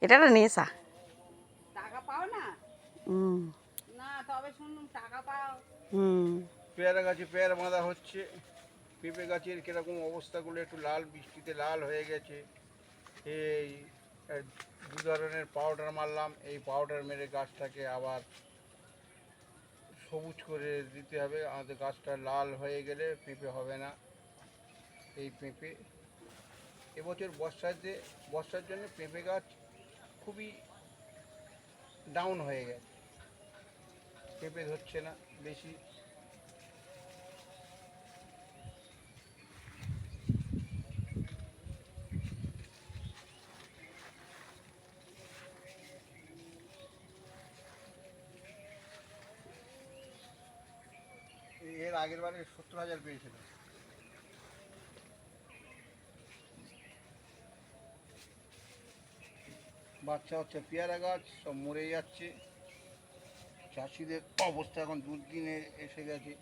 এটা একটা নেশা। টাকা পাও না? হুম না, তবে শুনলাম টাকা পাও। হুম পেয়ারা গাছে পেয়ারা বাঁধা হচ্ছে। পেঁপে গাছের কীরকম অবস্থাগুলো একটু লাল, বৃষ্টিতে লাল হয়ে গেছে। এই দু ধরনের পাউডার মারলাম, এই পাউডার মেরে গাছটাকে আবার সবুজ করে দিতে হবে। আমাদের গাছটা লাল হয়ে গেলে পেঁপে হবে না। এই পেঁপে এবছর বর্ষার জন্য পেঁপে গাছ খুবই ডাউন হয়ে গেছে, পেঁপে ধরছে না বেশি। এর আগের বারে 70,000 পেয়েছিল। বাচ্চা হচ্ছে পেয়ারা গাছ সব মরে যাচ্ছে। চাষিদের অবস্থা এখন দুর্দিনে এসে গেছে।